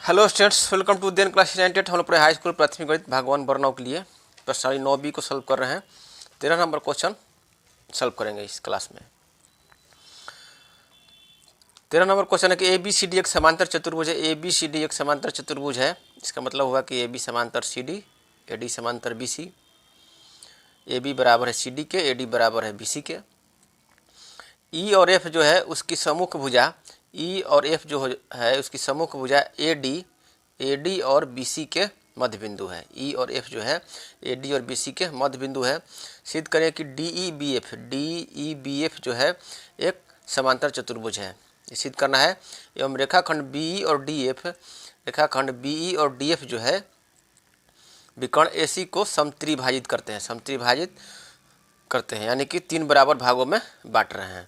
Hello students, welcome to then class 98। हम लोग पूरे हाई स्कूल प्राथमिक गणित भाग 1 वर्णों के लिए प्रश्नावली 9B को सॉल्व कर रहे हैं। 13 नंबर क्वेश्चन सॉल्व करेंगे इस क्लास में। 13 नंबर क्वेश्चन है कि ए बी सी डी एक समांतर चतुर्भुज है। ए बी सी डी एक समांतर चतुर्भुज है। इसका मतलब होगा कि ए बी समांतर सी डी, ए डी समांतर बी सी, ए बी बराबर है सी डी के, ए डी बराबर है बी सी के। ई और एफ जो है उसकी सम्मुख भुजा, ई और एफ जो है उसकी सम्मुख भुजा ए डी और बी सी के मध्य बिंदु है। ई और एफ जो है ए डी और बी सी के मध्य बिंदु है। सिद्ध करें कि डी ई बी एफ जो है एक समांतर चतुर्भुज है। ये सिद्ध करना है। एवं रेखाखंड बी ई और डी एफ जो है विकर्ण ए सी को समत्रिभाजित करते हैं, यानी कि 3 बराबर भागों में बांट रहे हैं।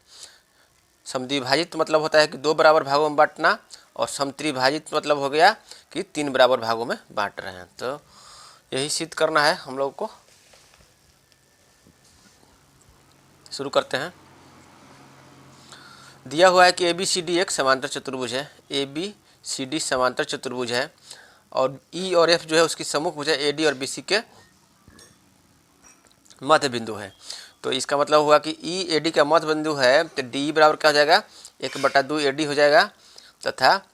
समद्विभाजित मतलब होता है कि 2 बराबर भागों में बांटना, और समत्रिभाजित मतलब हो गया कि 3 बराबर भागों में बांट रहे हैं। तो यही सिद्ध करना है हम लोग को। शुरू करते हैं। दिया हुआ है कि ए बी सी डी एक समांतर चतुर्भुज है। ए बी सी डी समांतर चतुर्भुज है और ई और एफ जो है उसकी सम्मुख भुजा ए डी और बी सी के मध्य बिंदु है। तो इसका मतलब हुआ कि ई ए डी का मध्य बिंदु है, तो डी बराबर क्या हो जाएगा 1/2 ए डी हो जाएगा, तथा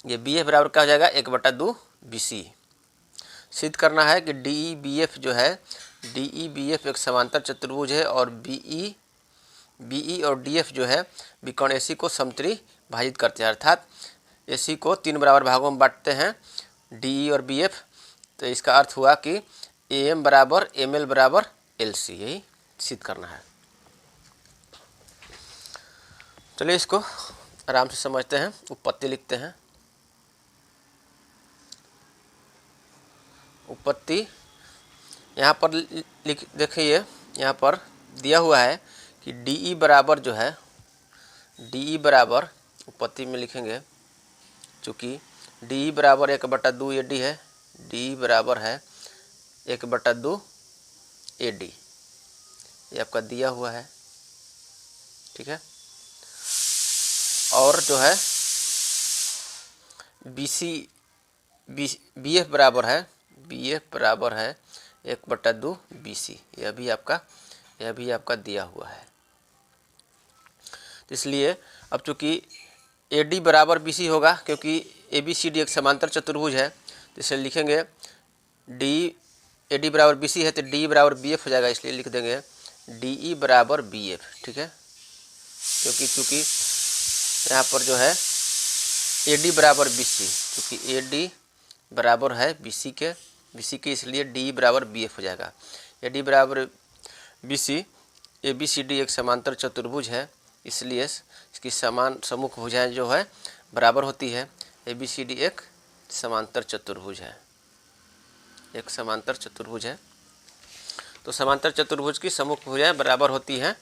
ये बी एफ बराबर क्या हो जाएगा 1/2 बी सी। सिद्ध करना है कि डी ई बी एफ जो है, डी ई बी एफ एक समांतर चतुर्भुज है और बी ई और डी एफ जो है विकर्ण ए सी को समत्रिभाजित करते हैं, अर्थात ए सी को 3 बराबर भागों में बांटते हैं, डी ई और बी एफ। तो इसका अर्थ हुआ कि ए एम बराबर एम एल बराबर एल सी, यही सिद्ध करना है। चलिए इसको आराम से समझते हैं। उत्पत्ति लिखते हैं। उत्पत्ति यहाँ पर देखिए, यहाँ पर दिया हुआ है कि डी ई बराबर जो है, डी ई बराबर उत्पत्ति में लिखेंगे, चूँकि डी ई बराबर 1/2 ए डी है, डी ई बराबर है 1/2 ए डी, ये आपका दिया हुआ है, ठीक है। और जो है बी एफ बराबर है 1/2 बी सी, यह भी आपका दिया हुआ है। इसलिए अब चूँकि ए डी बराबर बी सी होगा, क्योंकि ए बी सी डी एक समांतर चतुर्भुज है, तो इसलिए लिखेंगे ए डी बराबर बी सी है तो डी बराबर बी एफ हो जाएगा, इसलिए लिख देंगे डी ई बराबर बी एफ, ठीक है। चूँकि यहाँ पर जो है ए डी बराबर बी सी, चूँकि ए डी बराबर है बी सी के, इसलिए डी बराबर बी एफ हो जाएगा। ए डी बराबर B C, A B C D एक समांतर चतुर्भुज है, इसलिए इसकी समान सम्मुख भुजाएं जो है बराबर होती है। ए बी सी डी एक समांतर चतुर्भुज है, एक समांतर चतुर्भुज है। तो समांतर चतुर्भुज की सम्मुख भुजाएं बराबर होती हैं।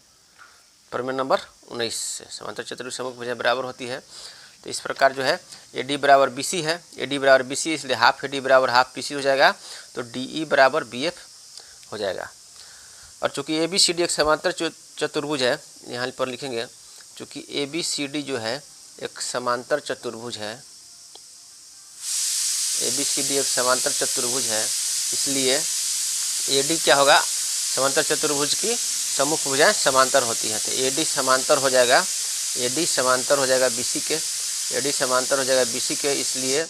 प्रमेय नंबर 19 से समांतर चतुर्भुज सम्मुख भुजाएं बराबर होती है। तो इस प्रकार जो है ए डी बराबर बी सी है, ए डी बराबर बी सी, इसलिए हाफ ए डी बराबर हाफ बी सी हो जाएगा, तो डी ई बराबर बी एफ हो जाएगा। और चूँकि ए बी सी डी एक समांतर चतुर्भुज है, यहाँ पर लिखेंगे, चूँकि ए बी सी डी जो है एक समांतर चतुर्भुज है, ए बी सी डी एक समांतर चतुर्भुज है, इसलिए ए डी क्या होगा, समांतर चतुर्भुज की सम्मुख भुजाएं समांतर होती हैं, तो ए डी समांतर हो जाएगा, ए डी समांतर हो जाएगा बी सी के, ए डी समांतर हो जाएगा बी सी के, इसलिए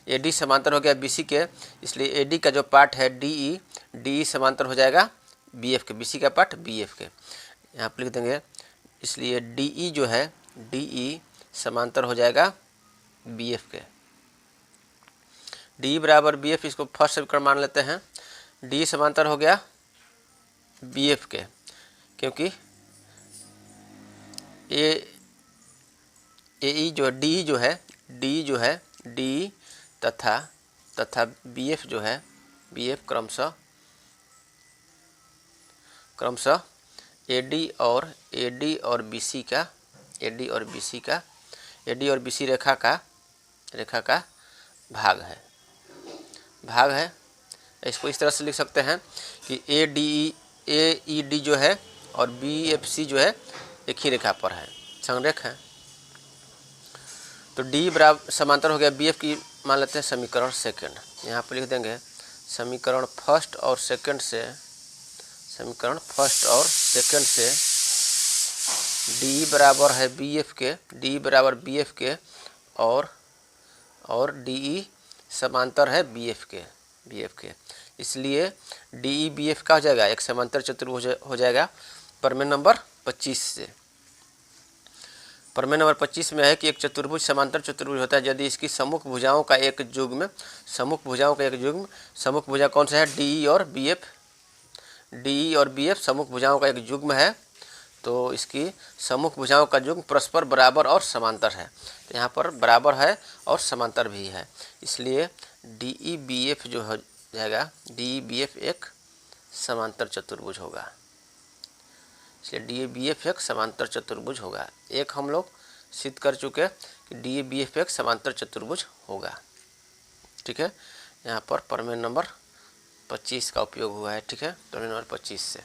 ए डी समांतर हो गया बी सी के, इसलिए ए डी का जो पार्ट है डी ई समांतर हो जाएगा बी एफ के, बी सी का पार्ट बी एफ के, यहाँ पर लिख देंगे। इसलिए डी ई जो है डी ई समांतर हो जाएगा बी एफ के, डी बराबर बी एफ, इसको फर्स्ट समीकरण मान लेते हैं। डी समांतर हो गया बी एफ के, क्योंकि ए ई जो है डी जो है डी तथा बी एफ जो है बी एफ क्रमशः ए डी और बी सी का, ए डी और बी सी रेखा का भाग है। इसको इस तरह से लिख सकते हैं कि ए ई डी जो है और बी एफ सी जो है एक ही रेखा पर है, संरेख है। तो डी बराबर समांतर हो गया बी एफ की, मान लेते हैं समीकरण सेकंड। यहाँ पर लिख देंगे समीकरण फर्स्ट और सेकंड से, समीकरण फर्स्ट और सेकंड से डी बराबर है बी एफ के, डी बराबर बी एफ के, और डी ई समांतर है बी एफ के, इसलिए डी ई बी एफ का हो जाएगा एक समांतर चतुर्भुज हो जाएगा प्रमेय नंबर 25 से। प्रमेय नंबर 25 में है कि एक चतुर्भुज समांतर चतुर्भुज होता है यदि इसकी सम्मुख भुजाओं का एक युग्म, सम्मुख भुजाओं का एक युग्म, सम्मुख भुजा कौन सा है, डी और बी एफ, डी और बी एफ सम्मुख भुजाओं का एक युग्म है, तो इसकी सम्मुख भुजाओं का युग्म परस्पर बराबर और समांतर है। तो यहाँ पर बराबर है और समांतर भी है, इसलिए डी ई बी एफ जो हो जाएगा, डी ई बी एफ एक समांतर चतुर्भुज होगा, इसलिए डी ए बी एफ एक समांतर चतुर्भुज होगा। एक हम लोग सिद्ध कर चुके कि डी ए बी एफ एक समांतर चतुर्भुज होगा। ठीक है, यहाँ पर प्रमेय नंबर 25 का उपयोग हुआ है। ठीक है, प्रमेय नंबर 25 से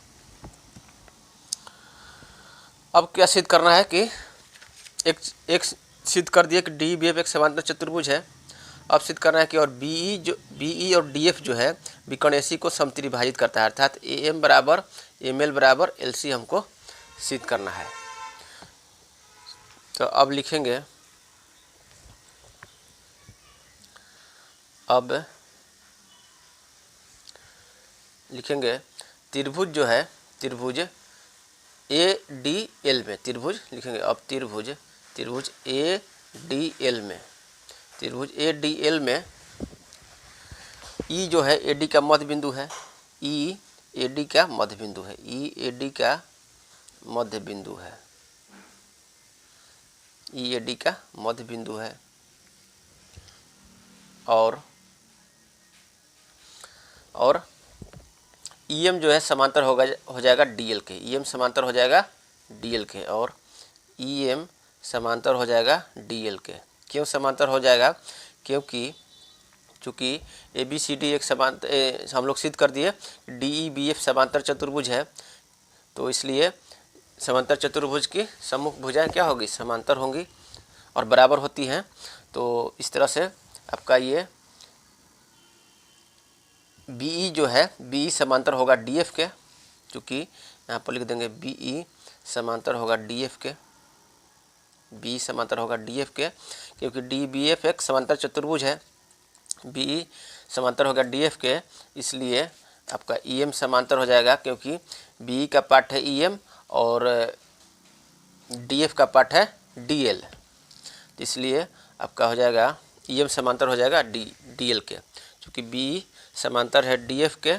अब क्या सिद्ध करना है कि एक सिद्ध कर दिए कि डी बी एफ एक समांतर चतुर्भुज है। अब सिद्ध करना है कि और बीई और डीएफ जो है विकर्ण एसी को समत्रिभाजित करता है, अर्थात एम बराबर एम एल बराबर एल सी हमको सिद्ध करना है। तो अब लिखेंगे, अब लिखेंगे त्रिभुज जो है, त्रिभुज ए डी एल में, त्रिभुज लिखेंगे अब त्रिभुज ए डी एल में, त्रिभुज ए डी एल में ई जो है ए डी का मध्य बिंदु है, ई ए डी का मध्य बिंदु है, ई ए डी का मध्य बिंदु है, ई ए डी का मध्य बिंदु है, और ई एम जो है समांतर हो जाएगा डी एल के, ई एम समांतर हो जाएगा डी एल के, और ई एम समांतर हो जाएगा डी एल के। क्यों समांतर हो जाएगा, क्योंकि चूँकि ए बी सी डी एक समांतर, हम लोग सिद्ध कर दिए डी ई बी एफ समांतर चतुर्भुज है, तो इसलिए समांतर चतुर्भुज की सम्मुख भुजाएं क्या होगी, समांतर होंगी और बराबर होती हैं। तो इस तरह से आपका ये बीई जो है, बीई समांतर होगा डीएफ के, चूँकि यहाँ पर लिख देंगे बीई समांतर होगा डीएफ के, बी समांतर होगा डीएफ के, क्योंकि डी बी एफ एक समांतर चतुर्भुज है, बी समांतर होगा डीएफ के, इसलिए आपका ईएम समांतर हो जाएगा, क्योंकि बी का पार्ट है ईएम और डीएफ का पार्ट है डीएल, तो इसलिए आपका हो जाएगा ईएम समांतर हो जाएगा डीएल के, क्योंकि बी समांतर है डीएफ के,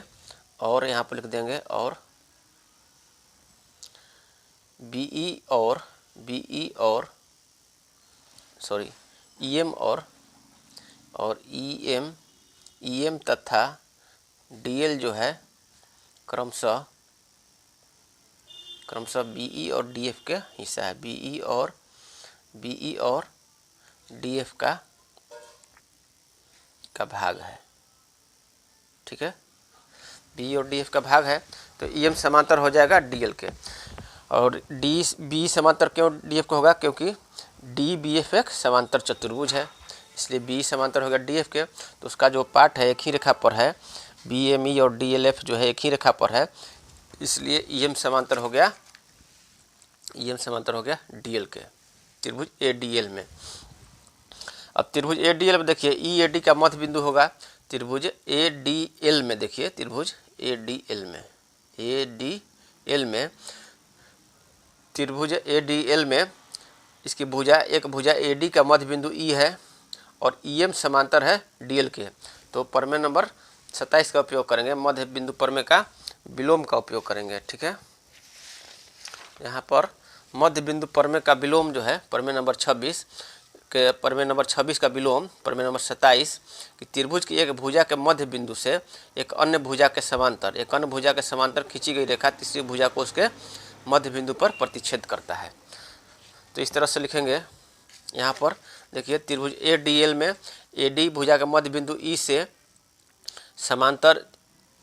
और यहाँ पर लिख देंगे और बीई और सॉरी ईएम और ईएम तथा डीएल जो है क्रमशः बीई और डीएफ के हिस्सा है, बीई और डीएफ का भाग है। ठीक है, बी और डीएफ का भाग है, तो ईएम समांतर हो जाएगा डीएल के, और बी समांतर क्यों डीएफ को होगा, क्योंकि डी बी एफ एक समांतर चतुर्भुज है, इसलिए बी समांतर होगा डीएफ के, तो उसका जो पार्ट है एक ही रेखा पर है, बी एम ई और डी एल एफ जो है एक ही रेखा पर है, इसलिए ईएम समांतर हो गया डीएल के, त्रिभुज ए डी एल में। अब त्रिभुज ए डी एल में देखिए ई ए डी का मध्य बिंदु होगा, त्रिभुज ए डी एल में देखिए, त्रिभुज ए डी एल में त्रिभुज ए डी एल में इसकी भुजा, एक भुजा ए डी का मध्य बिंदु ई है और ईएम समांतर है डीएल के, तो प्रमेय नंबर 27 का उपयोग करेंगे, मध्य बिंदु प्रमेय का विलोम का उपयोग करेंगे। ठीक है, यहाँ पर मध्य बिंदु प्रमेय का विलोम जो है प्रमेय नंबर 26 के, प्रमेय नंबर 26 का विलोम प्रमेय नंबर 27 कि त्रिभुज की एक भुजा के मध्य बिंदु से एक अन्य भुजा के समांतर खींची गई रेखा तीसरी भुजा को उसके मध्य बिंदु पर प्रतिच्छेद करता है। तो इस तरह से लिखेंगे, यहाँ पर देखिए त्रिभुज ए डी एल में ए डी भुजा के मध्य बिंदु ई से समांतर,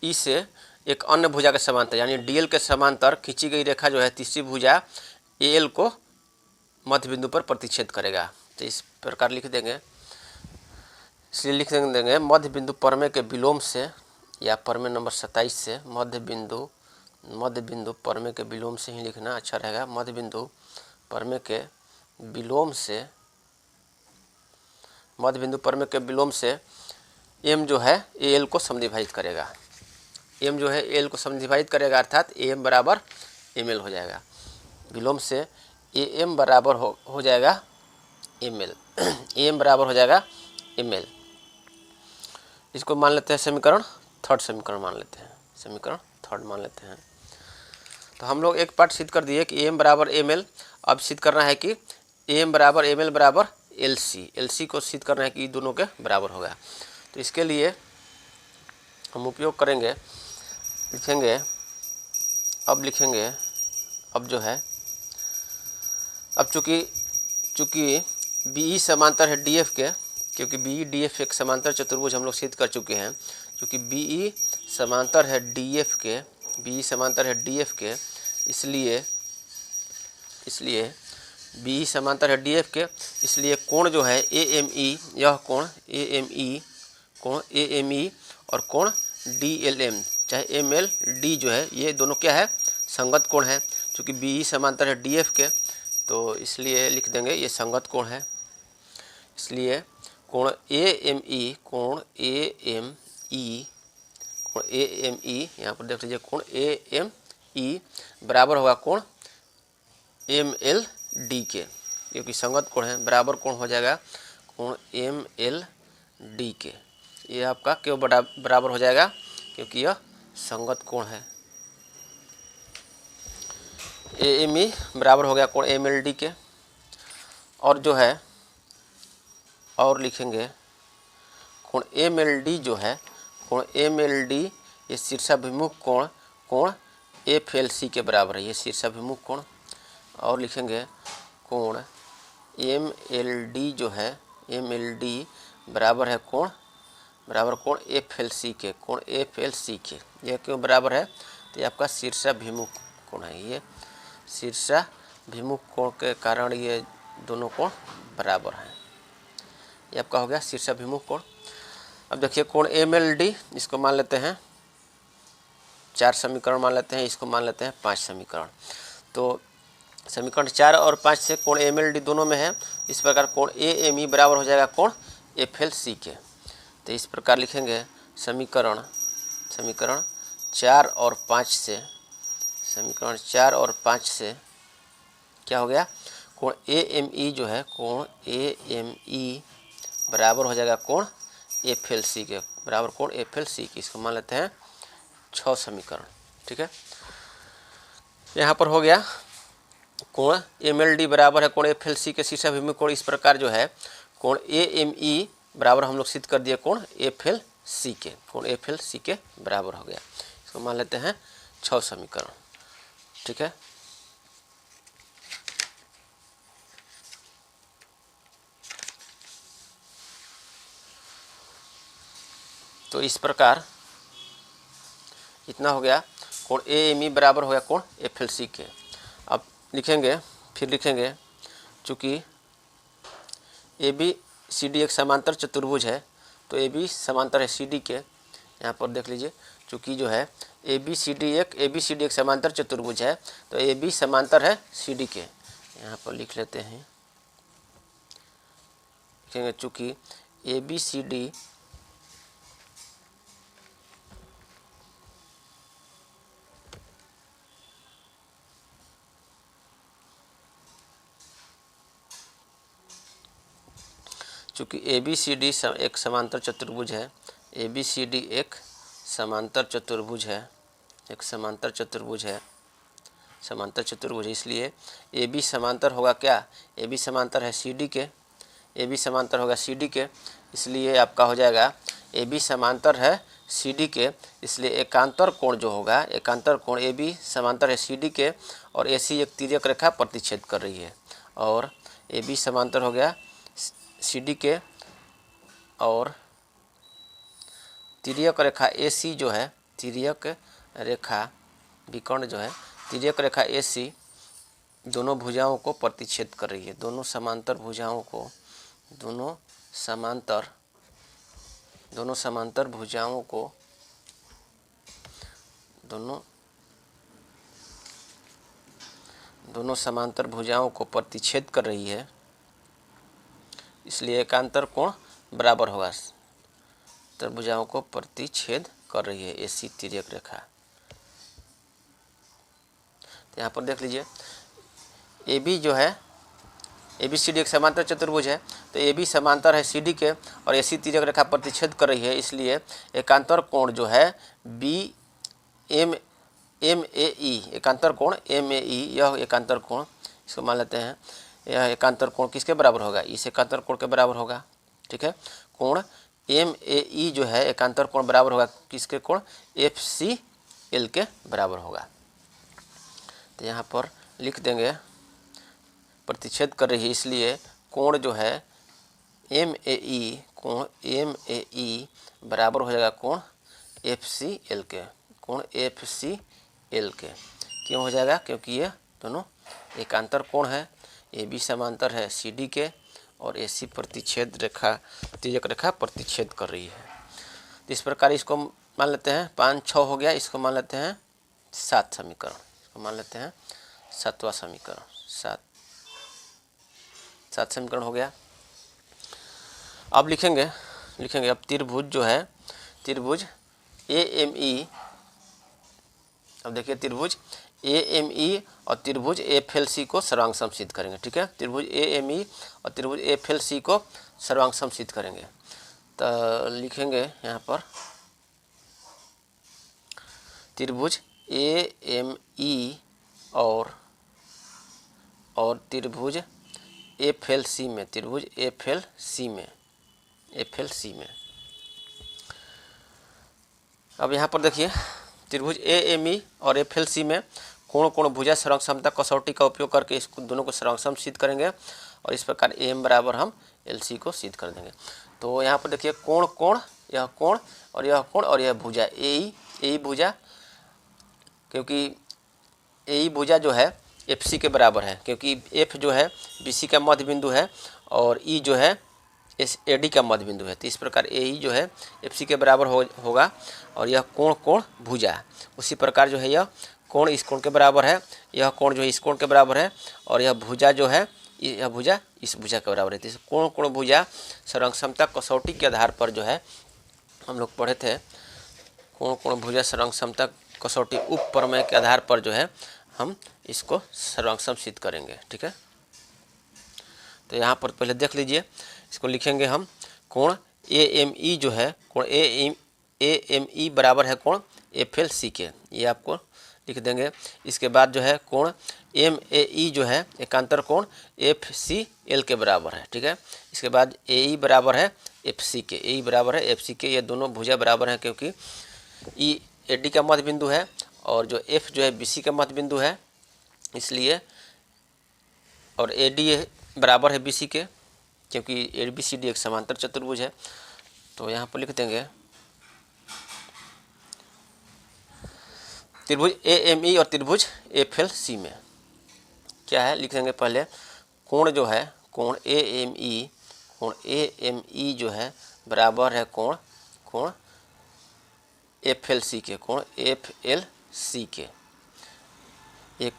ई से एक अन्य भुजा के समांतर यानी डीएल के समांतर खींची गई रेखा जो है तीसरी भुजा एल को मध्य बिंदु पर प्रतिच्छेद करेगा। तो इस प्रकार लिख देंगे। इसलिए लिख देंगे मध्य बिंदु प्रमेय के विलोम से, या प्रमेय नंबर 27 से मध्य बिंदु प्रमेय के विलोम से ही लिखना अच्छा रहेगा। मध्य बिंदु प्रमेय के विलोम से, मध्य बिंदु प्रमेय के विलोम से m जो है AL को समद्विभाजित करेगा। m जो है AL को समद्विभाजित करेगा, अर्थात AM बराबर ML हो जाएगा। विलोम से AM बराबर हो जाएगा ML AM बराबर हो जाएगा ML। इसको मान लेते हैं समीकरण थर्ड, समीकरण मान लेते हैं, समीकरण थर्ड मान लेते हैं। तो हम लोग एक पार्ट सिद्ध कर दिए कि AM बराबर ML। अब सिद्ध करना है कि AM बराबर ML बराबर LC को सिद्ध करना है कि दोनों के बराबर होगा। तो इसके लिए हम उपयोग करेंगे, लिखेंगे अब जो है, अब चूँकि BE समांतर है DF के, क्योंकि BE DF एक समांतर चतुर्भुज हम लोग सिद्ध कर चुके हैं। क्योंकि BE समांतर है DF के, BE समांतर है DF के, इसलिए BE समांतर है DF के, इसलिए कोण जो है AME, यह कोण AME और कोण DLM चाहे MLD जो है, ये दोनों क्या है, संगत कोण है। क्योंकि BE समांतर है DF के, तो इसलिए लिख देंगे ये संगत कोण है। इसलिए कोण AME यहाँ पर देख लीजिए, कोण AME बराबर होगा कोण MLD के, क्योंकि संगत कोण है, बराबर कोण हो जाएगा कोण MLD के। ये आपका क्यों बराबर हो जाएगा, क्योंकि यह संगत कोण है। AME बराबर हो गया कोण MLD के। और जो है, और लिखेंगे कोण MLD जो है, कोण MLD ये शीर्षाभिमुख कोण FLC के बराबर है, ये शीर्षाभिमुख कोण। और लिखेंगे कोण MLD जो है, MLD बराबर है कोण FLC के, कोण FLC के। यह क्यों बराबर है, तो ये आपका शीर्षाभिमुख कोण है, ये शीर्षाभिमुख कोण के कारण ये दोनों कोण बराबर हैं। ये आपका हो गया शीर्षाभिमुख कोण। अब देखिए कोण MLD, इसको मान लेते हैं 4 समीकरण मान लेते हैं, इसको मान लेते हैं 5 समीकरण। तो समीकरण 4 और 5 से कोण MLD दोनों में है। इस प्रकार कोण AME बराबर हो जाएगा कोण FLC के। तो इस प्रकार लिखेंगे समीकरण 4 और 5 से, समीकरण 4 और 5 से क्या हो गया, कोण AME जो है, कोण AME बराबर हो जाएगा कोण FLC के, बराबर कोण FLC की। इसको मान लेते हैं 6 समीकरण। ठीक है, यहाँ पर हो गया कोण MLD बराबर है कोण FLC के शीर्षाभिमुख कोण। इस प्रकार जो है कोण AME बराबर हम लोग सिद्ध कर दिए कोण FLC के, कोण FLC के बराबर हो गया। इसको मान लेते हैं 6 समीकरण। ठीक है, तो इस प्रकार इतना हो गया, कोण AME बराबर हो गया कोण FLC के। अब फिर लिखेंगे चूँकि ABCD एक समांतर चतुर्भुज है, तो AB समांतर है CD के। यहाँ पर देख लीजिए, चूँकि जो है ABCD एक समांतर चतुर्भुज है, तो AB समांतर है CD के। यहाँ पर लिख लेते हैं, लिखेंगे चूँकि ABCD एक समांतर चतुर्भुज है, ABCD एक समांतर चतुर्भुज है, समांतर चतुर्भुज, इसलिए AB समांतर होगा क्या, AB समांतर है CD के, AB समांतर होगा CD के, इसलिए आपका हो जाएगा AB समांतर है CD के, इसलिए एकांतर कोण जो होगा, एकांतर कोण AB समांतर है CD के, और AC एक तिर्यक रेखा प्रतिच्छेद कर रही है, और AB समांतर हो गया CD के, और तिर्यक रेखा AC जो है, तिर्यक रेखा विकर्ण जो है, तिर्यक रेखा AC दोनों भुजाओं को प्रतिच्छेद कर रही है, दोनों समांतर भुजाओं को दोनों समांतर भुजाओं को दोनों समांतर भुजाओं को प्रतिच्छेद कर रही है, इसलिए एकांतर कोण बराबर होगा। तो भुजाओं को प्रतिच्छेद कर रही है AC तिर्यक रेखा। तो यहाँ पर देख लीजिए AB जो है ABCD एक समांतर चतुर्भुज है, तो AB समांतर है CD के और AC तिर्यक रेखा प्रतिच्छेद कर रही है, इसलिए एकांतर कोण जो है MAE एकांतर कोण MAE, यह एकांतर कोण इसको मान लेते हैं, यह एकांतर कोण किसके बराबर होगा, इस एकांतर कोण के बराबर होगा। ठीक है, कोण MAE जो है एकांतर कोण बराबर होगा किसके, कोण FCL के बराबर होगा। तो यहाँ पर लिख देंगे प्रतिच्छेद कर रही है, इसलिए कोण जो है MAE, कोण MAE बराबर हो जाएगा कोण FCL के, कोण FCL के। क्यों हो जाएगा, क्योंकि ये दोनों एकांतर कोण है, AB समांतर है CD के और AC प्रतिच्छेद रेखा तिर्यक रेखा प्रतिच्छेद कर रही है। तो इस प्रकार इसको मान लेते हैं 5, 6 हो गया, इसको मान लेते हैं 7 समीकरण, इसको मान लेते हैं 7वां समीकरण, 7 समीकरण हो गया। अब लिखेंगे अब त्रिभुज जो है, त्रिभुज AME, अब देखिए त्रिभुज AME और त्रिभुज FLC को सर्वांग समसिद्ध करेंगे। ठीक है, त्रिभुज AME और त्रिभुज FLC को सर्वांग समसिद्ध करेंगे। तो लिखेंगे यहाँ पर त्रिभुज AME और त्रिभुज FLC में, त्रिभुज FLC में अब यहाँ पर देखिए त्रिभुज AME और FLC में कोण भुजा सर्वांग समता कसौटी का उपयोग करके इसको दोनों को सर्वांग सम सिद्ध करेंगे और इस प्रकार AM बराबर हम LC को सिद्ध कर देंगे। तो यहाँ पर देखिए कोण यह कोण और यह कोण और यह भुजा AE भुजा, क्योंकि AE भुजा जो है FC के बराबर है, क्योंकि F जो है BC का मध्य बिंदु है और E जो है AD का मध्य बिंदु है। तो इस प्रकार AE जो है FC के बराबर होगा और यह कोण भुजा, उसी प्रकार जो है यह कोण इस कोण के बराबर है, यह कोण जो है इस कोण के बराबर है और यह भुजा जो है यह भुजा इस भुजा के बराबर है। तो इस कोण भुजा सर्वांग समता कसौटी के आधार पर जो है हम लोग पढ़े थे, कोण भुजा सर्वांग समता कसौटी उप प्रमेय के आधार पर जो है हम इसको सर्वांग सम सिद्ध करेंगे। ठीक है, तो यहाँ पर पहले देख लीजिए, इसको लिखेंगे हम कोण AME जो है, कोण AME बराबर है कोण FLC के, ये आपको लिख देंगे। इसके बाद जो है कोण MAE जो है एकांतर कोण FCL के बराबर है। ठीक है, इसके बाद AE बराबर है FC के, AE बराबर है FC के, ये दोनों भुजा बराबर है क्योंकि E AD का मध्य बिंदु है और जो F जो है BC का मध्य बिंदु है, इसलिए और AD बराबर है BC के, क्योंकि ABCD एक समांतर चतुर्भुज है। तो यहाँ पर लिख देंगे त्रिभुज AME और त्रिभुज FLC में क्या है, लिख देंगे पहले कोण जो है, कोण AME जो है बराबर है कोण FLC के, कोण FLC के, एक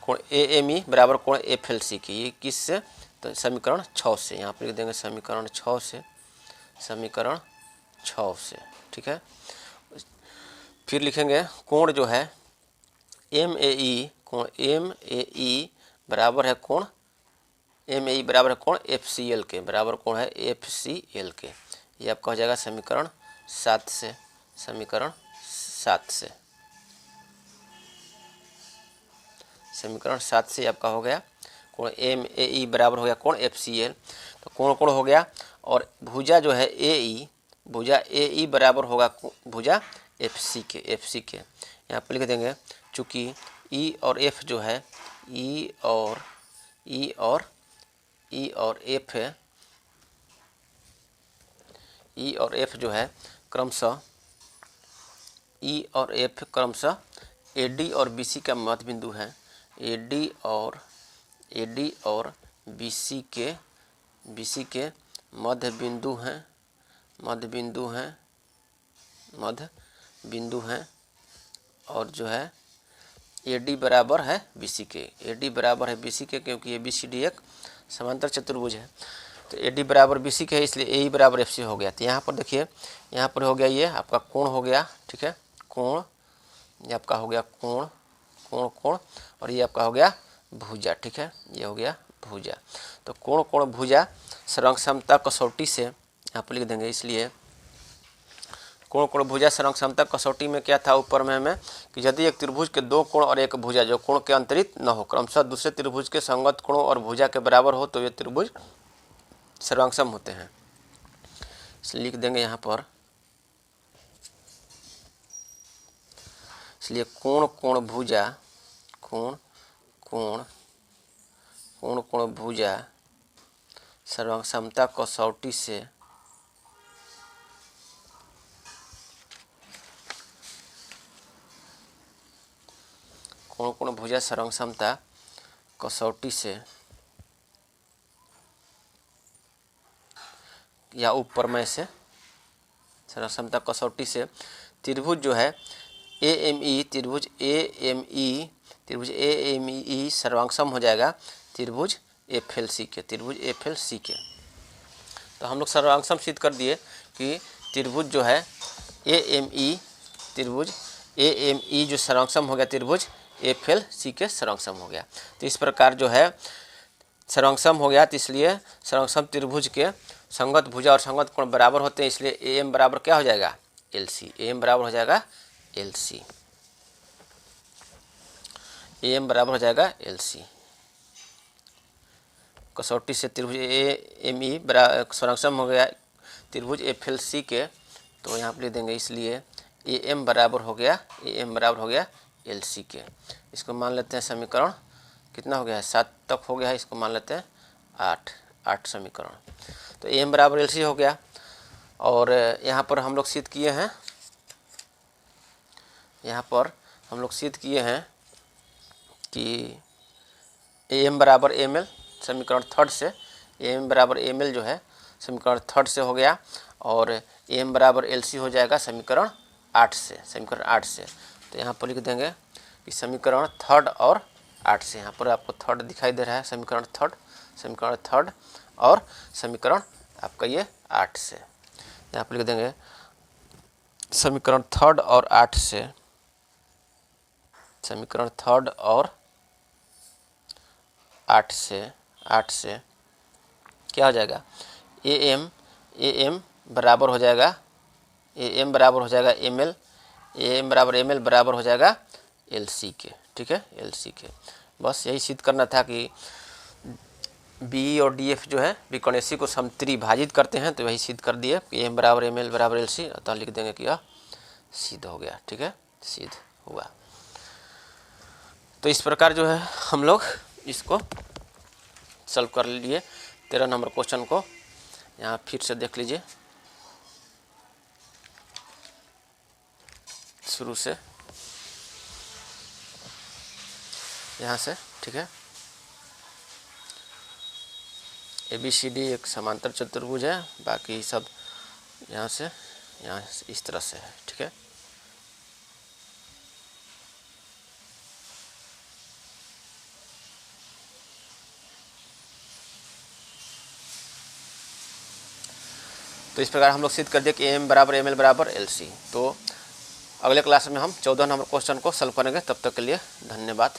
कोण AME बराबर कोण FLC के, ये किस से, तो समीकरण 6 से, यहाँ पर लिख देंगे समीकरण 6 से, समीकरण 6 से। ठीक है, फिर लिखेंगे कोण जो है MAE, कोण MAE बराबर है कोण MAE बराबर है कोण FCL के, बराबर कोण है FCL के, ये आपका हो जाएगा समीकरण 7 से, समीकरण 7 से, समीकरण 7 से आपका हो गया कोण MAE बराबर हो गया कोण FCL। तो कोण हो गया और भुजा जो है AE, भुजा AE बराबर होगा भुजा FC के, यहाँ पर लिख देंगे चूँकि E और F जो है E और F जो है क्रमशः E और F क्रमशः AD और BC का मध्य बिंदु है, AD और BC के मध्य बिंदु हैं, मध्य बिंदु हैं, मध्य बिंदु हैं, और जो है AD बराबर है BC के, AD बराबर है BC के, क्योंकि ABCD एक समांतर चतुर्भुज है। तो AD बराबर BC के है, इसलिए AE बराबर FC हो गया। तो यहाँ पर देखिए, यहाँ पर हो गया ये आपका कोण हो गया, ठीक है, कोण, ये आपका हो गया कोण, कोण कोण, और ये आपका हो गया भुजा, ठीक है, ये हो गया भुजा। तो कोण कोण भुजा सर्वांग समता कसौटी से यहाँ पर लिख देंगे, इसलिए कोण कोण भुजा सर्वांग समता कसौटी में क्या था ऊपर में हमें कि यदि एक त्रिभुज के दो कोण और एक भुजा जो कोण के अंतरित न हो, क्रमशः दूसरे त्रिभुज के संगत कोणों और भुजा के बराबर हो, तो ये त्रिभुज सर्वांग होते हैं। इसलिए लिख देंगे यहाँ पर, इसलिए कोण कोण भुजा, कोण कोण, कोण कोण भुजा सर्वांग समता कसौटी से कोण कोण भुजा सर्वांग समता कसौटी से या ऊपर में से सर्वांग समता कसौटी से त्रिभुज जो है AME, त्रिभुज AME, त्रिभुज AME सर्वांग हो जाएगा त्रिभुज FLC के, त्रिभुज FLC के। तो हम लोग सर्वांग सिद्ध कर दिए कि त्रिभुज जो है AME, त्रिभुज AME जो सर्वांग हो गया त्रिभुज FLC के सर्वांग हो गया। तो इस प्रकार जो है सर्वांग हो गया, तो इसलिए सर्वांग त्रिभुज के संगत भुजा और संगत कोण बराबर होते हैं, इसलिए AM बराबर क्या हो जाएगा LC, AM बराबर हो जाएगा LC, AM बराबर हो जाएगा LC। कसौटी से त्रिभुज AME बराबर सर्वांग हो गया त्रिभुज FLC के, तो यहाँ पर लिख देंगे, इसलिए AM बराबर हो गया, AM बराबर हो गया LC के। इसको मान लेते हैं समीकरण कितना हो गया है, 7 तक हो गया है, इसको मान लेते हैं 8 समीकरण। तो AM बराबर LC हो गया। और यहाँ पर हम लोग सिद्ध किए हैं, यहाँ पर हम लोग सिद्ध किए हैं कि AM बराबर ML समीकरण 3 से, AM बराबर ML जो है समीकरण 3 से हो गया, और AM बराबर LC हो जाएगा समीकरण 8 से, समीकरण 8 से। तो यहाँ पर लिख देंगे कि समीकरण 3 और 8 से, यहाँ पर आपको 3 दिखाई दे रहा है, समीकरण 3, समीकरण 3 और समीकरण आपका ये 8 से। यहाँ पर लिख देंगे समीकरण 3 और 8 से, समीकरण 3 और 8 से क्या हो जाएगा, AM बराबर हो जाएगा, AM बराबर हो जाएगा ML, AM बराबर ML बराबर हो जाएगा LC के, ठीक है, LC के। बस यही सिद्ध करना था कि BE और DF जो है विकर्णेशी को समत्रिभाजित करते हैं, तो वही सिद्ध कर दिए कि AM बराबर ML बराबर LC, अतः लिख देंगे कि यह सिद्ध हो गया, ठीक है, सिद्ध हुआ। तो इस प्रकार जो है हम लोग इसको सॉल्व कर लिए। 13 नंबर क्वेश्चन को यहाँ फिर से देख लीजिए शुरू से, यहाँ से, ठीक है। ABCD एक समांतर चतुर्भुज है, बाकी सब यहाँ से यहाँ इस तरह से है, ठीक है। तो इस प्रकार हम लोग सिद्ध कर दिए कि AM बराबर ML बराबर LC। तो अगले क्लास में हम 14 नंबर क्वेश्चन को सॉल्व करेंगे। तब तक के लिए धन्यवाद।